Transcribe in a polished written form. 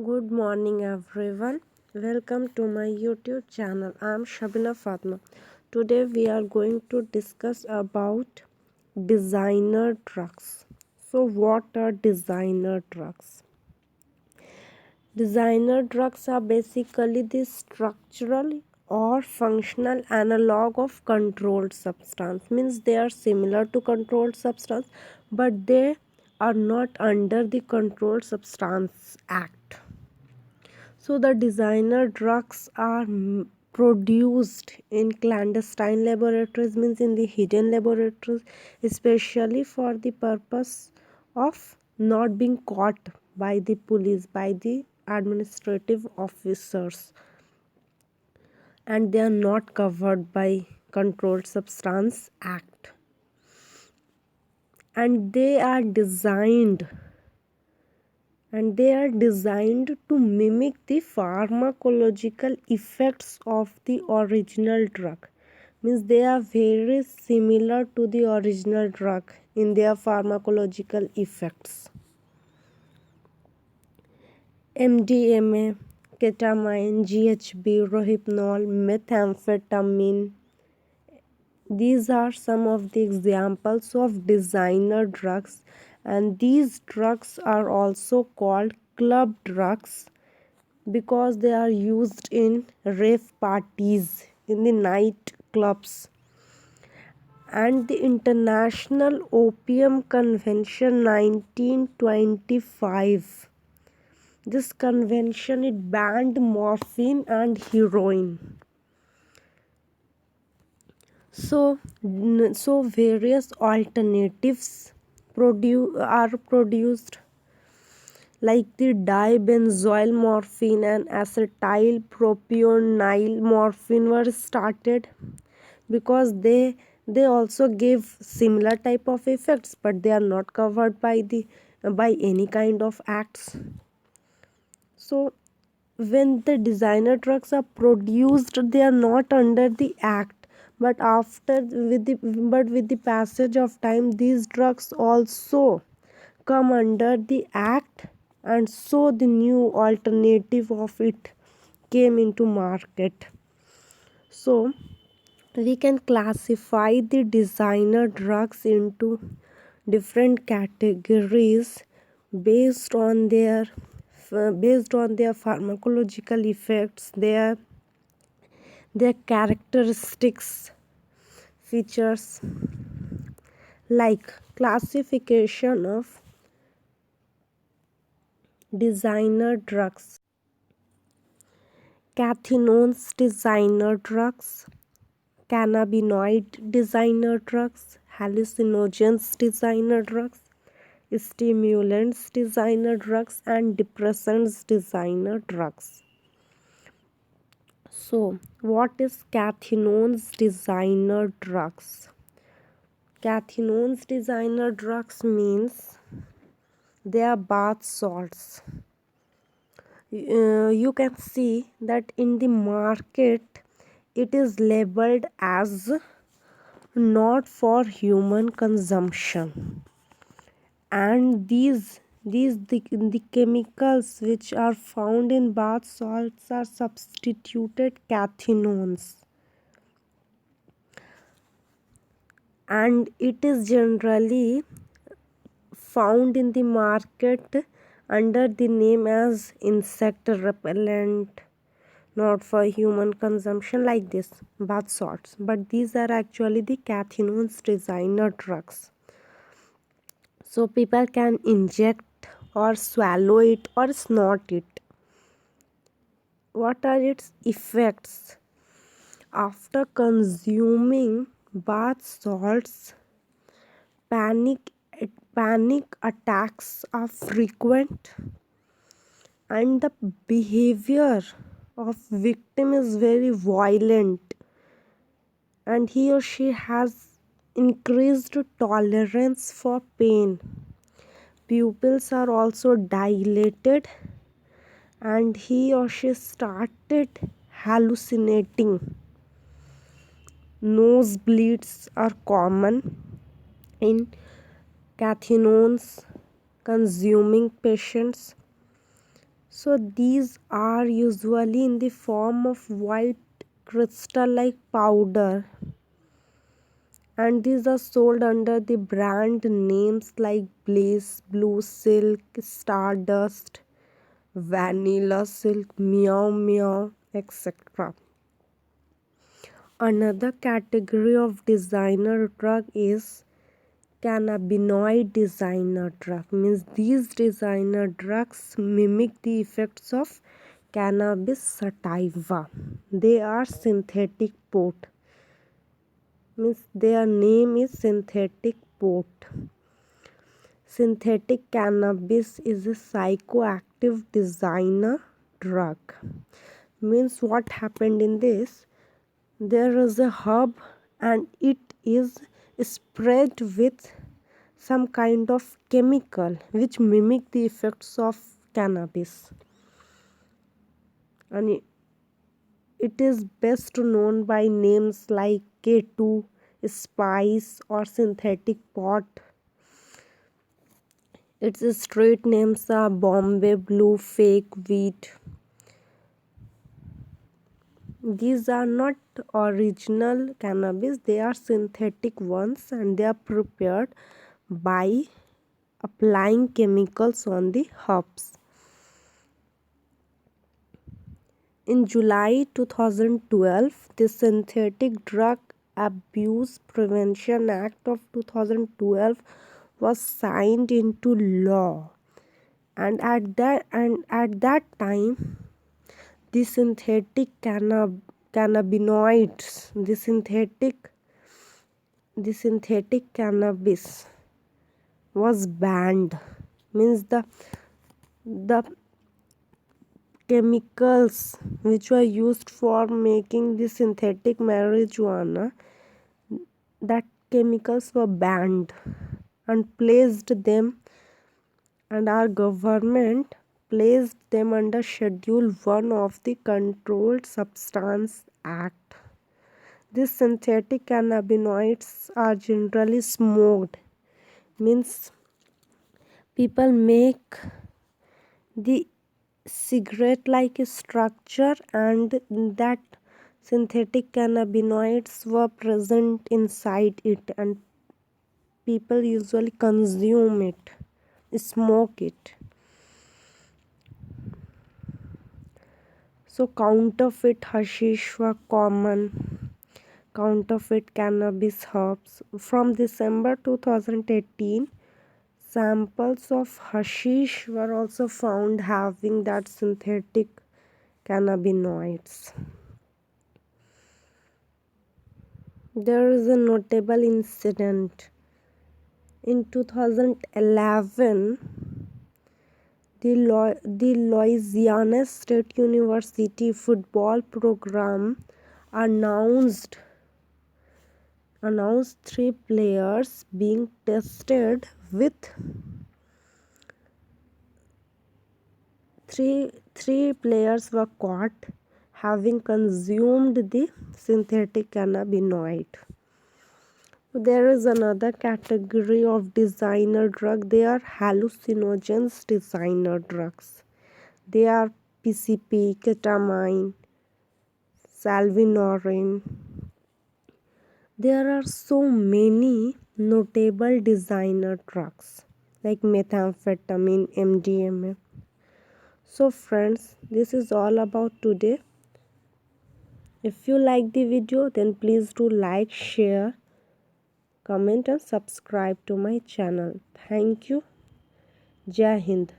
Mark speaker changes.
Speaker 1: Good morning everyone. Welcome to my YouTube channel. I am Shabina Fatma. Today we are going to discuss about designer drugs. So what are designer drugs? Designer drugs are basically the structural or functional analog of controlled substance. Means they are similar to controlled substance but they are not under the Controlled Substance Act. So the designer drugs are produced in clandestine laboratories, means in the hidden laboratories, especially for the purpose of not being caught by the police, by the administrative officers, and they are not covered by Controlled Substance Act. And they are designed to mimic the pharmacological effects of the original drug. Means they are very similar to the original drug in their pharmacological effects. MDMA, ketamine, GHB, rohypnol, methamphetamine, these are some of the examples of designer drugs, and these drugs are also called club drugs because they are used in rave parties, in the night clubs. And the International Opium Convention 1925, this convention, it banned morphine and heroin. So various alternatives are produced, like the dibenzoyl morphine and acetyl propionyl morphine were started because they also give similar type of effects, but they are not covered by any kind of acts. So when the designer drugs are produced, they are not under the act, but with the passage of time, these drugs also come under the act, and so the new alternative of it came into market. So we can classify the designer drugs into different categories based on their pharmacological effects, their characteristics, features. Like classification of designer drugs: cathinones designer drugs, cannabinoid designer drugs, hallucinogens designer drugs, stimulants designer drugs, and depressants designer drugs. So what is cathinones designer drugs? Cathinones designer drugs means they are bath salts. You can see that in the market it is labeled as not for human consumption, and the chemicals which are found in bath salts are substituted cathinones, and it is generally found in the market under the name as insect repellent, not for human consumption, like this bath salts, but these are actually the cathinones designer drugs. So people can inject or swallow it or snort it. What are its effects? After consuming bath salts, panic attacks are frequent, and the behavior of victim is very violent, and he or she has increased tolerance for pain. Pupils are also dilated, and he or she started hallucinating. Nosebleeds are common in cathinones consuming patients. So these are usually in the form of white crystal like powder, and these are sold under the brand names like Bliss, Blue Silk, Stardust, Vanilla Silk, Meow Meow, etc. Another category of designer drug is cannabinoid designer drug. Means these designer drugs mimic the effects of cannabis sativa. They are synthetic pot. Means their name is synthetic pot. Synthetic cannabis is a psychoactive designer drug. Means what happened in this? There is a herb and it is spread with some kind of chemical which mimic the effects of cannabis, and it is best known by names like K2, spice or synthetic pot. Its street names are Bombay Blue, fake wheat. These are not original cannabis, they are synthetic ones, and they are prepared by applying chemicals on the herbs. In July 2012, the Synthetic Drug Abuse Prevention Act of 2012 was signed into law, and at that time the cannabinoids, the synthetic cannabis was banned. Means the chemicals which were used for making the synthetic marijuana, that chemicals were banned and placed them, and our government placed them under Schedule 1 of the Controlled Substance Act. These synthetic cannabinoids are generally smoked. Means people make the cigarette like structure, and that synthetic cannabinoids were present inside it, and people usually consume it, smoke it. So counterfeit hashish were common. Counterfeit cannabis herbs. From December 2018, samples of hashish were also found having that synthetic cannabinoids. There is a notable incident. In 2011, the Louisiana State University football program announced 3 players being tested with three players were caught having consumed the synthetic cannabinoid. There is another category of designer drug. They are hallucinogens designer drugs. They are PCP, ketamine, salvinorin. There are so many notable designer drugs like methamphetamine, MDMA. So friends, this is all about today. If you like the video, then please do like, share, comment and subscribe to my channel. Thank you. Jai Hind.